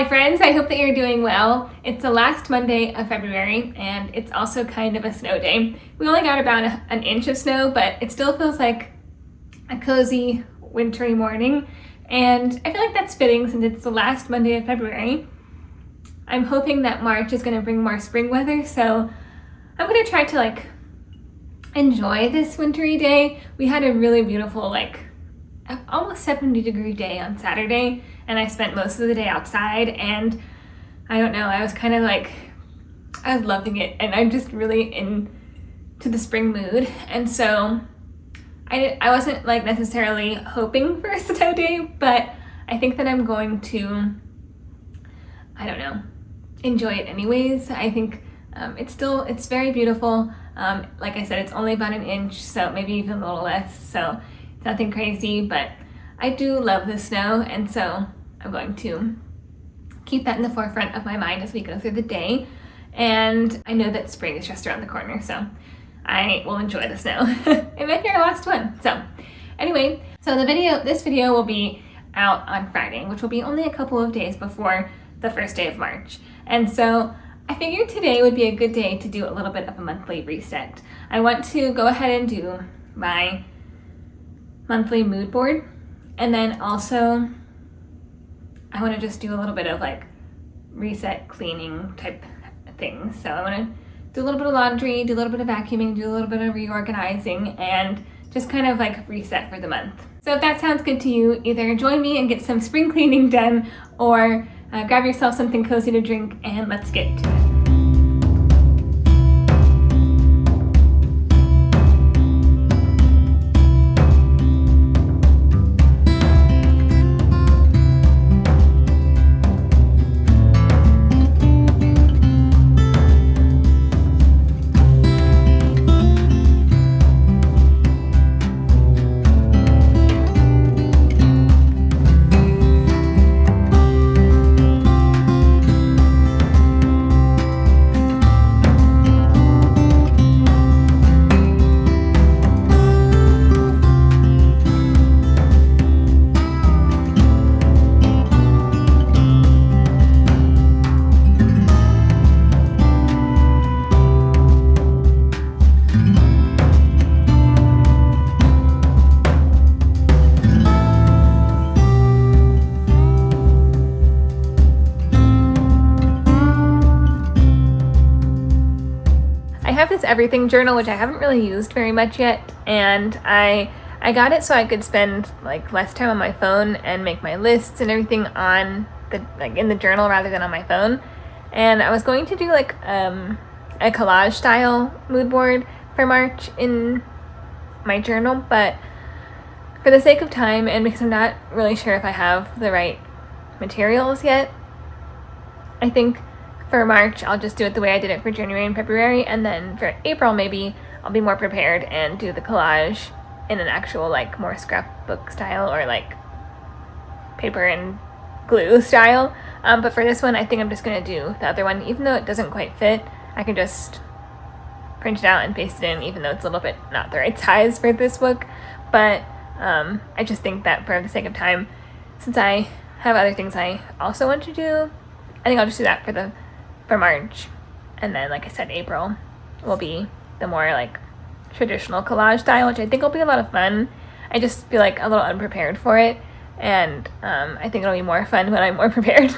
Hi friends, I hope that you're doing well. It's the last Monday of February and it's also kind of a snow day. We only got about an inch of snow, but it still feels like a cozy wintry morning. And I feel like that's fitting since it's the last Monday of February. I'm hoping that March is going to bring more spring weather, so I'm going to try to enjoy this wintry day. We had a really beautiful almost 70-degree day on Saturday, and I spent most of the day outside, and I don't know, I was kind of I was loving it, and I'm just really into the spring mood. And so I wasn't necessarily hoping for a snow day, but I think that I'm going to, I don't know, enjoy it anyways. I think it's very beautiful. Like I said, it's only about an inch, so maybe even a little less, so it's nothing crazy, but I do love the snow, and so I'm going to keep that in the forefront of my mind as we go through the day. And I know that spring is just around the corner, so I will enjoy the snow. It might be our last one. So anyway, this video will be out on Friday, which will be only a couple of days before the first day of March. And so I figured today would be a good day to do a little bit of a monthly reset. I want to go ahead and do my monthly mood board, and then also I want to just do a little bit of reset cleaning type things. So I want to do a little bit of laundry, do a little bit of vacuuming, do a little bit of reorganizing, and just kind of reset for the month. So if that sounds good to you, either join me and get some spring cleaning done, or grab yourself something cozy to drink and let's get to it. I have this everything journal, which I haven't really used very much yet, and I got it so I could spend less time on my phone and make my lists and everything on the in the journal rather than on my phone. And I was going to do a collage style mood board for March in my journal, but for the sake of time and because I'm not really sure if I have the right materials yet, I think for March, I'll just do it the way I did it for January and February, and then for April, maybe I'll be more prepared and do the collage in an actual, more scrapbook style or, paper and glue style. But for this one, I think I'm just going to do the other one. Even though it doesn't quite fit, I can just print it out and paste it in, even though it's a little bit not the right size for this book. But I just think that for the sake of time, since I have other things I also want to do, I think I'll just do that for March, and then like I said, April will be the more traditional collage style, which I think will be a lot of fun. I just feel a little unprepared for it, and I think it'll be more fun when I'm more prepared.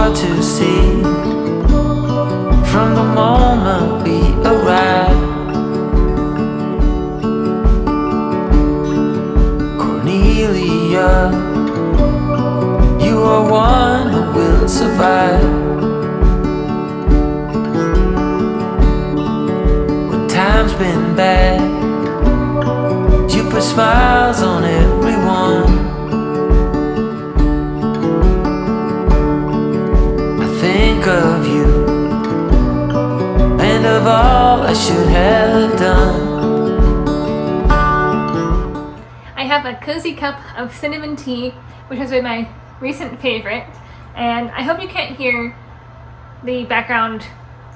To see from the moment we arrived, Cornelia, you are one who will survive. When time's been bad, you put smiles on everyone. of all I should have done. I have a cozy cup of cinnamon tea, which has been my recent favorite, and I hope you can't hear the background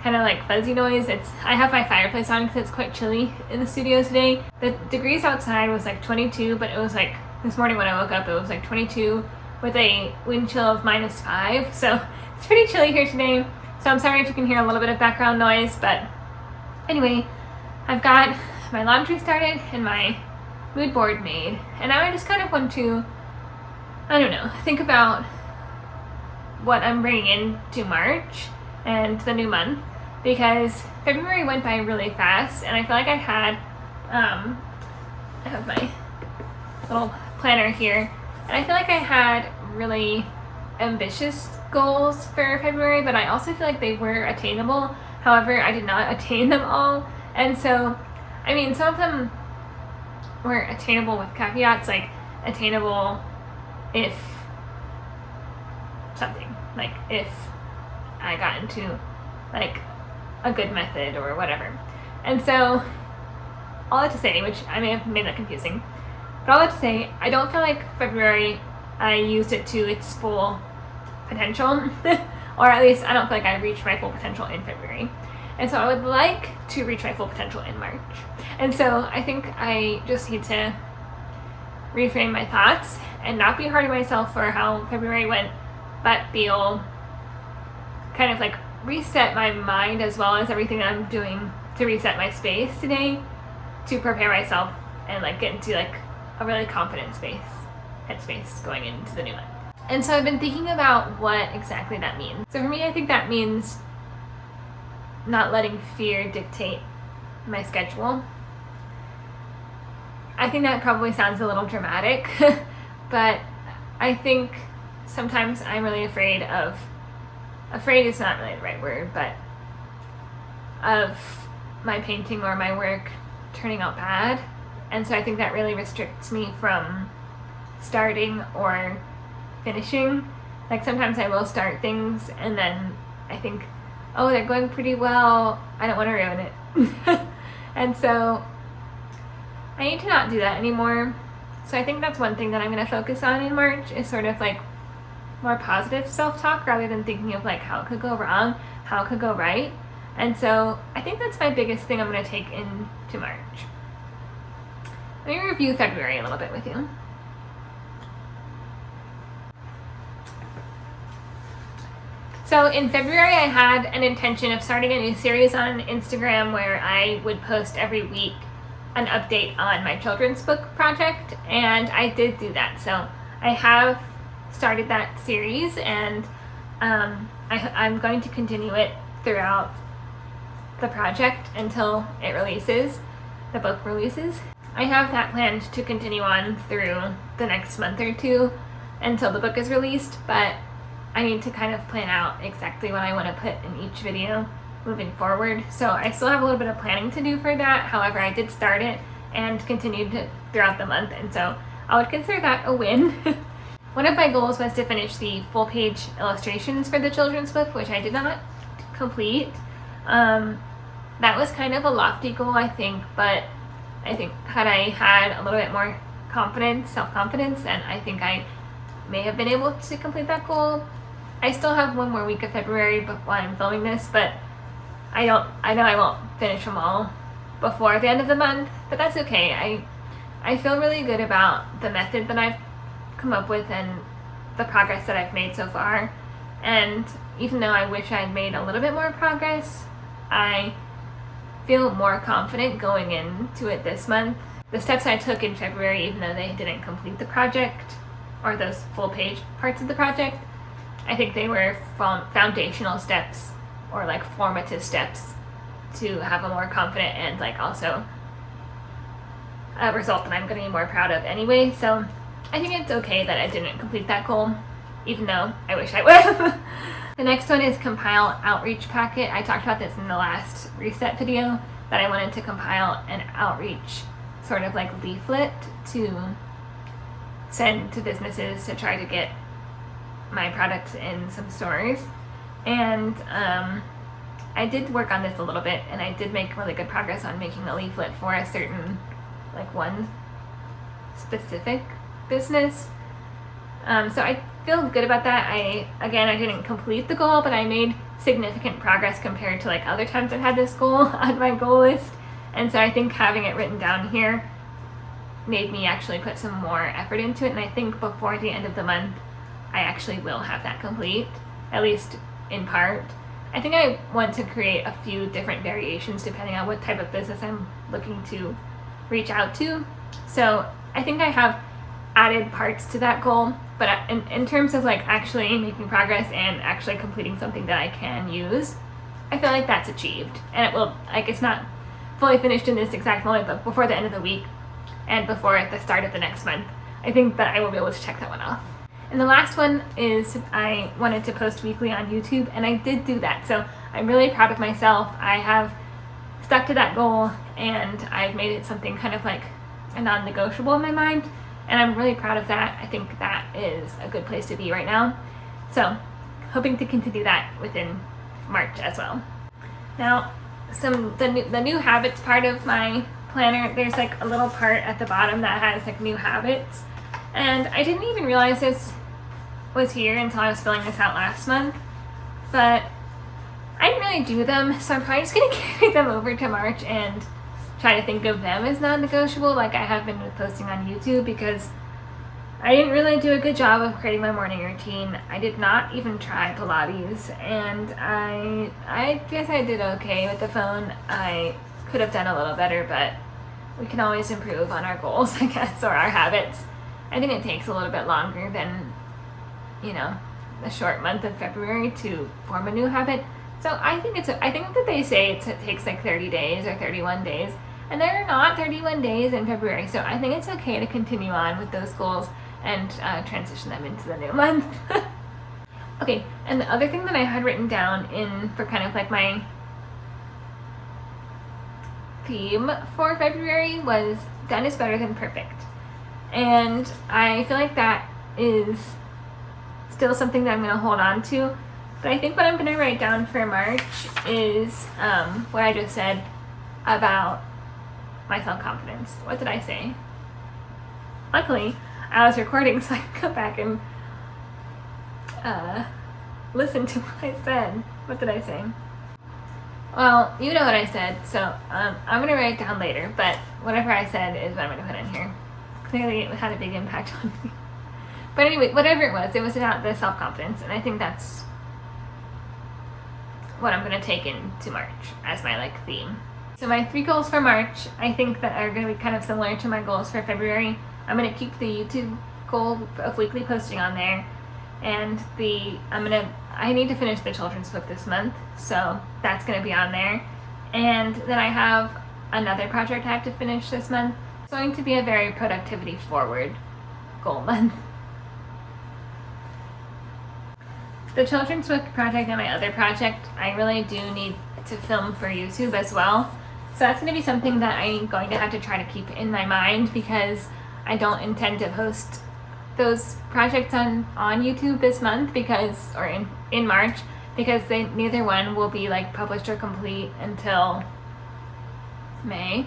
kind of like fuzzy noise. I have my fireplace on because it's quite chilly in the studio today. The degrees outside was like 22, but it was like this morning when I woke up it was like 22 with a wind chill of -5, so it's pretty chilly here today. So I'm sorry if you can hear a little bit of background noise, but anyway, I've got my laundry started and my mood board made, and now I just kind of want to, I don't know, think about what I'm bringing into March and the new month, because February went by really fast, and I feel like I had, I have my little planner here, and I feel like I had really ambitious goals for February, but I also feel like they were attainable. However, I did not attain them all, and so, I mean, some of them were attainable with caveats, like attainable if something, like if I got into like a good method or whatever. And so all that to say, which I may have made that confusing, but all that to say, I don't feel like February I used it to its full potential, or at least I don't feel like I reached my full potential in February. And so I would like to reach my full potential in March. And so I think I just need to reframe my thoughts and not be hard on myself for how February went, but feel kind of like reset my mind as well as everything that I'm doing to reset my space today to prepare myself and like get into like a really confident headspace going into the new month. And so I've been thinking about what exactly that means. So for me, I think that means not letting fear dictate my schedule. I think that probably sounds a little dramatic, but I think sometimes I'm really afraid is not really the right word, but of my painting or my work turning out bad. And so I think that really restricts me from starting or finishing. Like sometimes I will start things and then I think, oh, they're going pretty well, I don't want to ruin it. And so I need to not do that anymore. So I think that's one thing that I'm going to focus on in March, is sort of like more positive self-talk rather than thinking of like how it could go wrong, how it could go right. And so I think that's my biggest thing I'm going to take into March. Let me review February a little bit with you. So in February, I had an intention of starting a new series on Instagram where I would post every week an update on my children's book project, and I did do that. So I have started that series, and I'm going to continue it throughout the project until it releases, the book releases. I have that planned to continue on through the next month or two until the book is released, but I need to kind of plan out exactly what I want to put in each video moving forward. So I still have a little bit of planning to do for that. However, I did start it and continued it throughout the month, and so I would consider that a win. One of my goals was to finish the full page illustrations for the children's book, which I did not complete. That was kind of a lofty goal, I think, but I think had I had a little bit more confidence, self-confidence, and I think I may have been able to complete that goal. I still have one more week of February before I'm filming this, but I know I won't finish them all before the end of the month, but that's okay. I feel really good about the method that I've come up with and the progress that I've made so far. And even though I wish I'd made a little bit more progress, I feel more confident going into it this month. The steps I took in February, even though they didn't complete the project or those full page parts of the project, I think they were foundational steps or like formative steps to have a more confident and like also a result that I'm going to be more proud of anyway. So I think it's okay that I didn't complete that goal, even though I wish I would have. The next one is compile outreach packet. I talked about this in the last reset video, that I wanted to compile an outreach sort of like leaflet to send to businesses to try to get my products in some stores. And I did work on this a little bit, and I did make really good progress on making a leaflet for a certain, like, one specific business. So I feel good about that. I didn't complete the goal, but I made significant progress compared to like other times I've had this goal on my goal list. And so I think having it written down here made me actually put some more effort into it. And I think before the end of the month, I actually will have that complete, at least in part. I think I want to create a few different variations depending on what type of business I'm looking to reach out to. So I think I have added parts to that goal, but in terms of like actually making progress and actually completing something that I can use, I feel like that's achieved. And it will, like, it's not fully finished in this exact moment, but before the end of the week and before the start of the next month, I think that I will be able to check that one off. And the last one is I wanted to post weekly on YouTube, and I did do that. So I'm really proud of myself. I have stuck to that goal, and I've made it something kind of like a non-negotiable in my mind, and I'm really proud of that. I think that is a good place to be right now. So hoping to continue that within March as well. Now, the new habits part of my planner, there's like a little part at the bottom that has like new habits, and I didn't even realize this was here until I was filling this out last month, but I didn't really do them, so I'm probably just gonna carry them over to March and try to think of them as non-negotiable like I have been with posting on YouTube, because I didn't really do a good job of creating my morning routine. I did not even try Pilates, and I guess I did okay with the phone. I could have done a little better, but we can always improve on our goals, I guess, or our habits. I think it takes a little bit longer than, you know, the short month of February to form a new habit. So I think that they say it takes like 30 days or 31 days, and there are not 31 days in February. So I think it's okay to continue on with those goals and transition them into the new month. Okay, and the other thing that I had written down for kind of like my theme for February was done is better than perfect. And I feel like that is still something that I'm going to hold on to. But I think what I'm going to write down for March is what I just said about my self-confidence. What did I say? Luckily, I was recording, so I could go back and listen to what I said. What did I say? Well, you know what I said, so I'm going to write it down later, but whatever I said is what I'm going to put in here. Clearly, it had a big impact on me. But anyway, whatever it was about the self-confidence, and I think that's what I'm going to take into March as my like theme. So my 3 goals for March, I think that are going to be kind of similar to my goals for February. I'm going to keep the YouTube goal of weekly posting on there, and I need to finish the children's book this month, so that's going to be on there. And then I have another project I have to finish this month. It's going to be a very productivity forward goal month. The children's book project and my other project, I really do need to film for YouTube as well. So that's going to be something that I'm going to have to try to keep in my mind, because I don't intend to post those projects on YouTube this month or in March, because neither one will be like published or complete until May.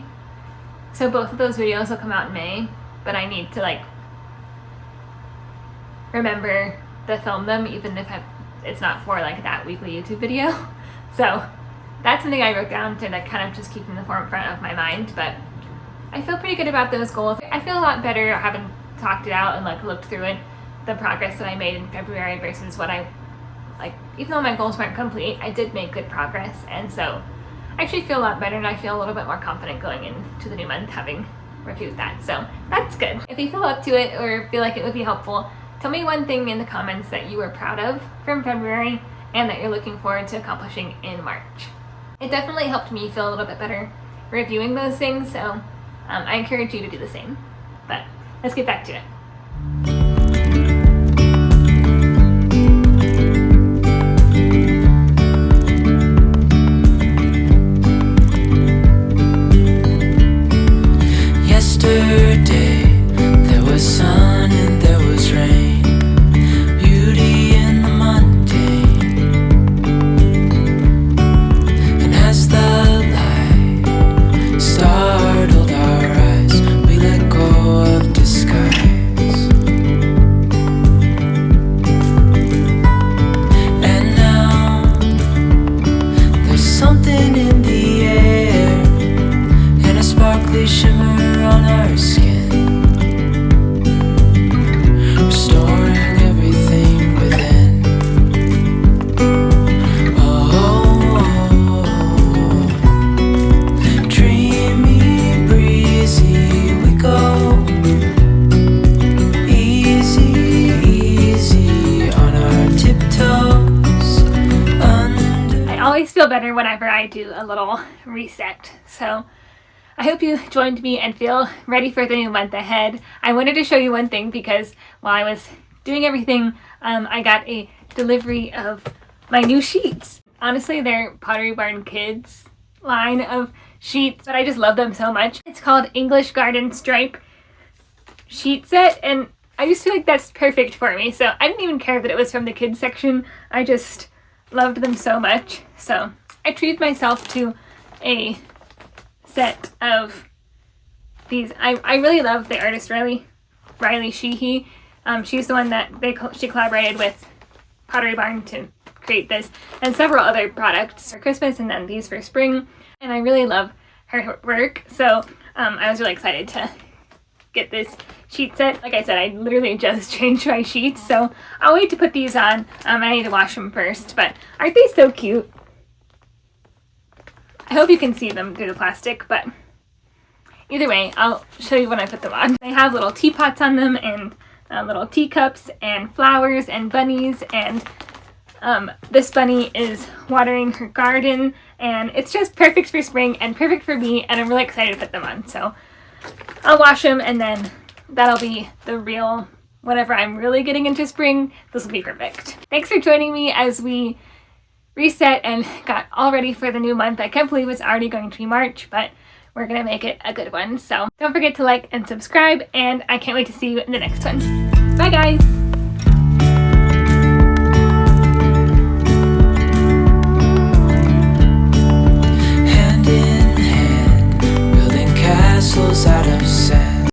So both of those videos will come out in May, but I need to like remember to film them, even if it's not for like that weekly YouTube video. So that's something I wrote down to like kind of just keep in the forefront of my mind. But I feel pretty good about those goals. I feel a lot better having talked it out and like looked through it, the progress that I made in February versus what I like. Even though my goals weren't complete, I did make good progress, and so I actually feel a lot better, and I feel a little bit more confident going into the new month having reviewed that. So that's good. If you feel up to it or feel like it would be helpful, tell me one thing in the comments that you were proud of from February and that you're looking forward to accomplishing in March. It definitely helped me feel a little bit better reviewing those things, so I encourage you to do the same. But let's get back to it. Yesterday there was sun and there was rain, beauty in the mundane. daily shimmer on our skin, restoring everything within. Oh, dreamy, breezy we go, easy, easy on our tiptoes under. I always feel better whenever I do a little reset. So I hope you joined me and feel ready for the new month ahead. I wanted to show you one thing because while I was doing everything, I got a delivery of my new sheets. Honestly, they're Pottery Barn Kids line of sheets, but I just love them so much. It's called English Garden Stripe sheet set, and I just feel like that's perfect for me. So I didn't even care that it was from the kids section. I just loved them so much. So I treated myself to a set of these. I really love the artist Riley Sheehy. She's the one that she collaborated with Pottery Barn to create this and several other products for Christmas, and then these for spring. And I really love her work, so I was really excited to get this sheet set. Like I said, I literally just changed my sheets, so I'll wait to put these on. I need to wash them first, but aren't they so cute? I hope you can see them through the plastic, but either way, I'll show you when I put them on. They have little teapots on them, and little teacups, and flowers, and bunnies, and this bunny is watering her garden, and it's just perfect for spring and perfect for me, and I'm really excited to put them on. So I'll wash them, and then that'll be the real, whenever I'm really getting into spring, this will be perfect. Thanks for joining me as we reset and got all ready for the new month. I can't believe it's already going to be March, but we're gonna make it a good one. So don't forget to like and subscribe, and I can't wait to see you in the next one. Bye guys!